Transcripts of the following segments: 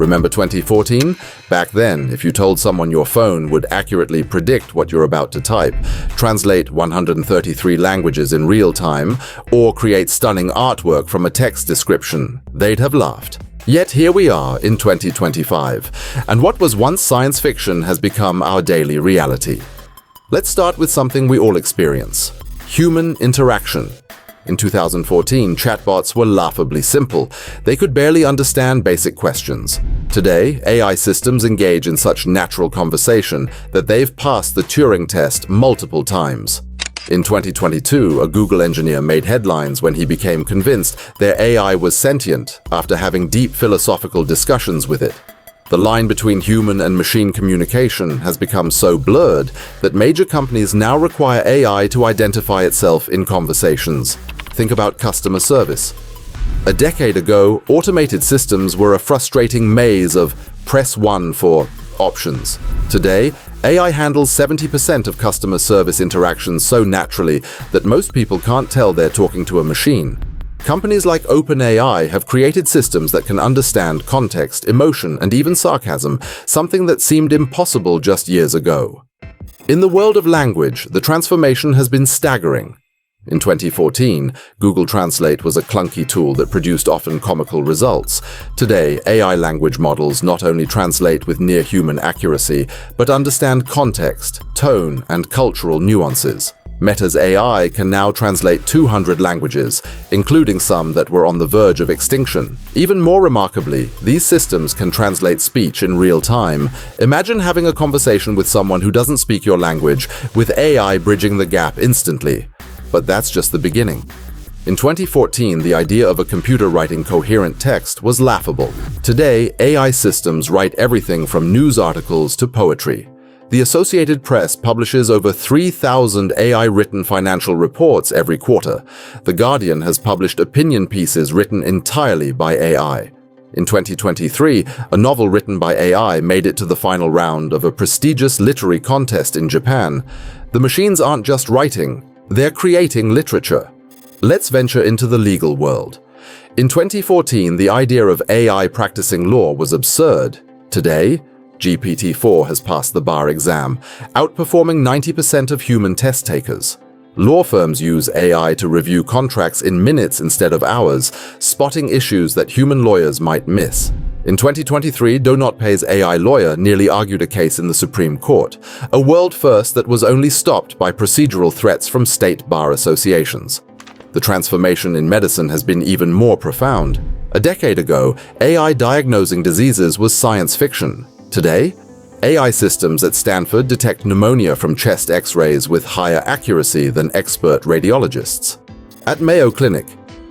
Remember 2014? Back then, if you told someone your phone would accurately predict what you're about to type, translate 133 languages in real time, or create stunning artwork from a text description, they'd have laughed. Yet here we are in 2025, and what was once science fiction has become our daily reality. Let's start with something we all experience: human interaction. In 2014, chatbots were laughably simple. They could barely understand basic questions. Today, AI systems engage in such natural conversation that they've passed the Turing test multiple times. In 2022, a Google engineer made headlines when he became convinced their AI was sentient after having deep philosophical discussions with it. The line between human and machine communication has become so blurred that major companies now require AI to identify itself in conversations. Think about customer service. A decade ago, automated systems were a frustrating maze of press 1 for options. Today, AI handles 70% of customer service interactions so naturally that most people can't tell they're talking to a machine. Companies like OpenAI have created systems that can understand context, emotion, and even sarcasm, something that seemed impossible just years ago. In the world of language, the transformation has been staggering. In 2014, Google Translate was a clunky tool that produced often comical results. Today, AI language models not only translate with near-human accuracy, but understand context, tone, and cultural nuances. Meta's AI can now translate 200 languages, including some that were on the verge of extinction. Even more remarkably, these systems can translate speech in real time. Imagine having a conversation with someone who doesn't speak your language, with AI bridging the gap instantly. But that's just the beginning. In 2014, the idea of a computer writing coherent text was laughable. Today, AI systems write everything from news articles to poetry. The Associated Press publishes over 3,000 AI-written financial reports every quarter. The Guardian has published opinion pieces written entirely by AI. In 2023, a novel written by AI made it to the final round of a prestigious literary contest in Japan. The machines aren't just writing, they're creating literature. Let's venture into the legal world. In 2014, the idea of AI practicing law was absurd. Today, GPT-4 has passed the bar exam, outperforming 90% of human test takers. Law firms use AI to review contracts in minutes instead of hours, spotting issues that human lawyers might miss. In 2023, Do Not Pay's AI lawyer nearly argued a case in the Supreme Court, a world first that was only stopped by procedural threats from state bar associations. The transformation in medicine has been even more profound. A decade ago, AI diagnosing diseases was science fiction. Today, AI systems at Stanford detect pneumonia from chest X-rays with higher accuracy than expert radiologists. At Mayo Clinic,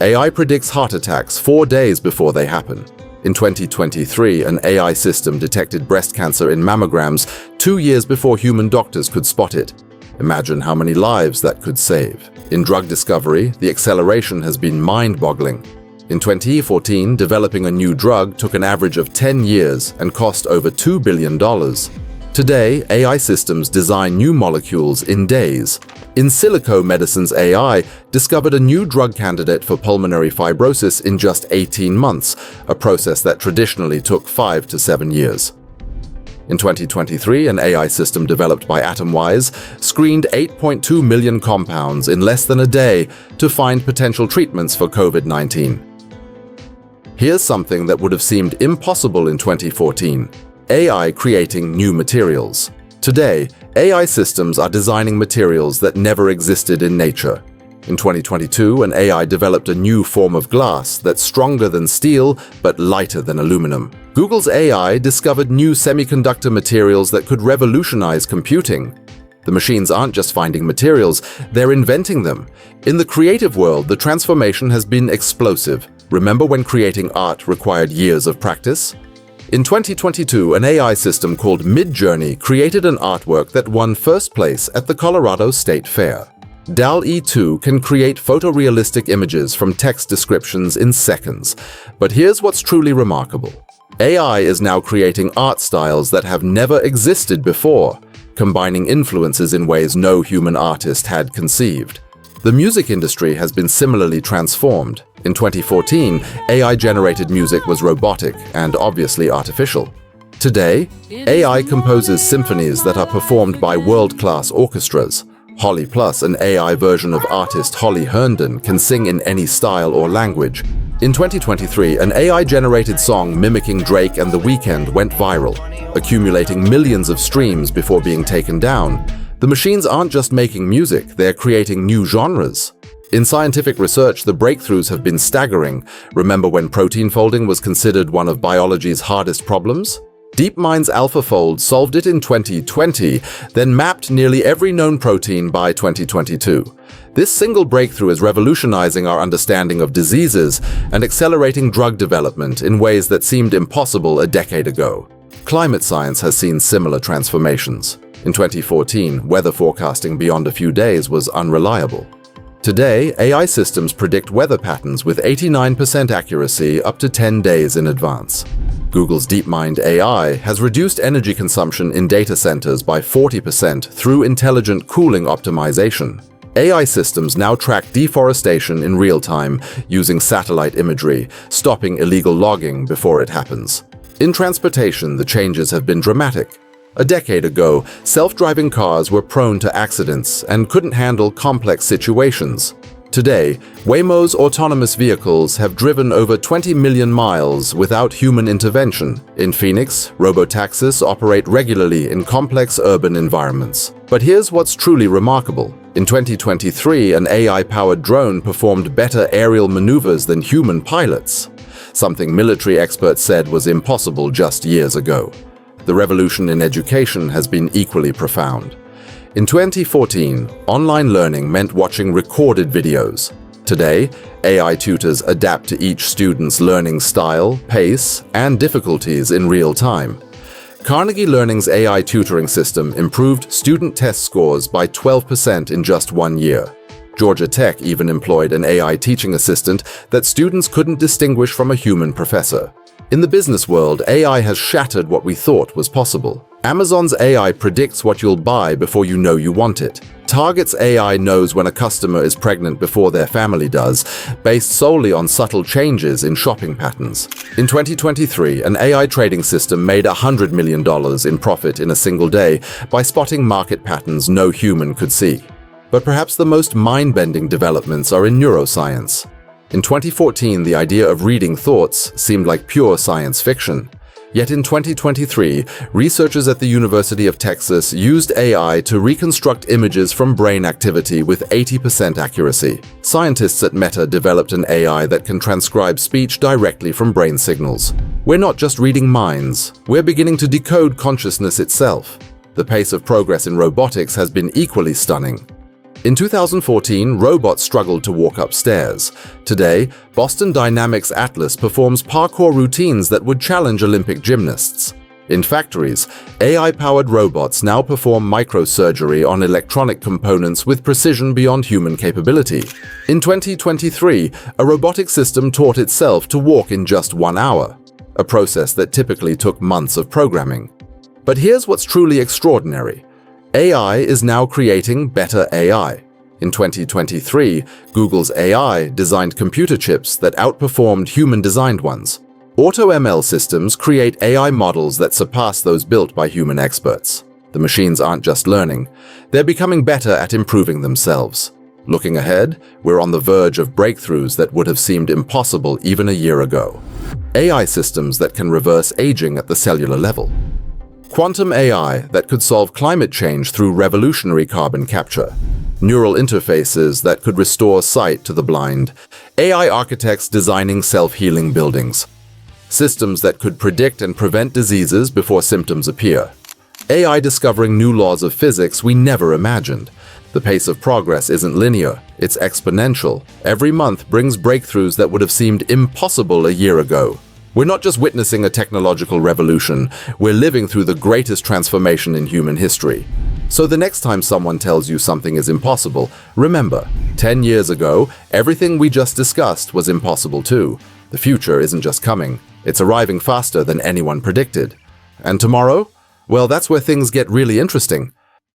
AI predicts heart attacks 4 days before they happen. In 2023, an AI system detected breast cancer in mammograms 2 years before human doctors could spot it. Imagine how many lives that could save. In drug discovery, the acceleration has been mind-boggling. In 2014, developing a new drug took an average of 10 years and cost over $2 billion. Today, AI systems design new molecules in days. In silico medicine's AI discovered a new drug candidate for pulmonary fibrosis in just 18 months, a process that traditionally took 5 to 7 years. In 2023, an AI system developed by Atomwise screened 8.2 million compounds in less than a day to find potential treatments for COVID-19. Here's something that would have seemed impossible in 2014: AI creating new materials. Today, AI systems are designing materials that never existed in nature. In 2022, an AI developed a new form of glass that's stronger than steel but lighter than aluminum. Google's AI discovered new semiconductor materials that could revolutionize computing. The machines aren't just finding materials, they're inventing them. In the creative world, the transformation has been explosive. Remember when creating art required years of practice? In 2022, an AI system called Midjourney created an artwork that won first place at the Colorado State Fair. DALL-E 2 can create photorealistic images from text descriptions in seconds. But here's what's truly remarkable. AI is now creating art styles that have never existed before, combining influences in ways no human artist had conceived. The music industry has been similarly transformed. In 2014, AI-generated music was robotic and obviously artificial. Today, AI composes symphonies that are performed by world-class orchestras. Holly Plus, an AI version of artist Holly Herndon, can sing in any style or language. In 2023, an AI-generated song mimicking Drake and The Weeknd went viral, accumulating millions of streams before being taken down. The machines aren't just making music, they're creating new genres. In scientific research, the breakthroughs have been staggering. Remember when protein folding was considered one of biology's hardest problems? DeepMind's AlphaFold solved it in 2020, then mapped nearly every known protein by 2022. This single breakthrough is revolutionizing our understanding of diseases and accelerating drug development in ways that seemed impossible a decade ago. Climate science has seen similar transformations. In 2014, weather forecasting beyond a few days was unreliable. Today, AI systems predict weather patterns with 89% accuracy up to 10 days in advance. Google's DeepMind AI has reduced energy consumption in data centers by 40% through intelligent cooling optimization. AI systems now track deforestation in real time using satellite imagery, stopping illegal logging before it happens. In transportation, the changes have been dramatic. A decade ago, self-driving cars were prone to accidents and couldn't handle complex situations. Today, Waymo's autonomous vehicles have driven over 20 million miles without human intervention. In Phoenix, robotaxis operate regularly in complex urban environments. But here's what's truly remarkable. In 2023, an AI-powered drone performed better aerial maneuvers than human pilots, something military experts said was impossible just years ago. The revolution in education has been equally profound. In 2014, online learning meant watching recorded videos. Today, AI tutors adapt to each student's learning style, pace, and difficulties in real time. Carnegie Learning's AI tutoring system improved student test scores by 12% in just 1 year. Georgia Tech even employed an AI teaching assistant that students couldn't distinguish from a human professor. In the business world, AI has shattered what we thought was possible. Amazon's AI predicts what you'll buy before you know you want it. Target's AI knows when a customer is pregnant before their family does, based solely on subtle changes in shopping patterns. In 2023, an AI trading system made $100 million in profit in a single day by spotting market patterns no human could see. But perhaps the most mind-bending developments are in neuroscience. In 2014, the idea of reading thoughts seemed like pure science fiction. Yet in 2023, researchers at the University of Texas used AI to reconstruct images from brain activity with 80% accuracy. Scientists at Meta developed an AI that can transcribe speech directly from brain signals. We're not just reading minds, we're beginning to decode consciousness itself. The pace of progress in robotics has been equally stunning. In 2014, robots struggled to walk upstairs. Today, Boston Dynamics Atlas performs parkour routines that would challenge Olympic gymnasts. In factories, AI-powered robots now perform microsurgery on electronic components with precision beyond human capability. In 2023, a robotic system taught itself to walk in just 1 hour, a process that typically took months of programming. But here's what's truly extraordinary. AI is now creating better AI. In 2023, Google's AI designed computer chips that outperformed human-designed ones. AutoML systems create AI models that surpass those built by human experts. The machines aren't just learning, they're becoming better at improving themselves. Looking ahead, we're on the verge of breakthroughs that would have seemed impossible even a year ago. AI systems that can reverse aging at the cellular level. Quantum AI that could solve climate change through revolutionary carbon capture. Neural interfaces that could restore sight to the blind. AI architects designing self-healing buildings. Systems that could predict and prevent diseases before symptoms appear. AI discovering new laws of physics we never imagined. The pace of progress isn't linear, it's exponential. Every month brings breakthroughs that would have seemed impossible a year ago. We're not just witnessing a technological revolution, we're living through the greatest transformation in human history. So the next time someone tells you something is impossible, remember, 10 years ago, everything we just discussed was impossible too. The future isn't just coming, it's arriving faster than anyone predicted. And tomorrow? Well, that's where things get really interesting.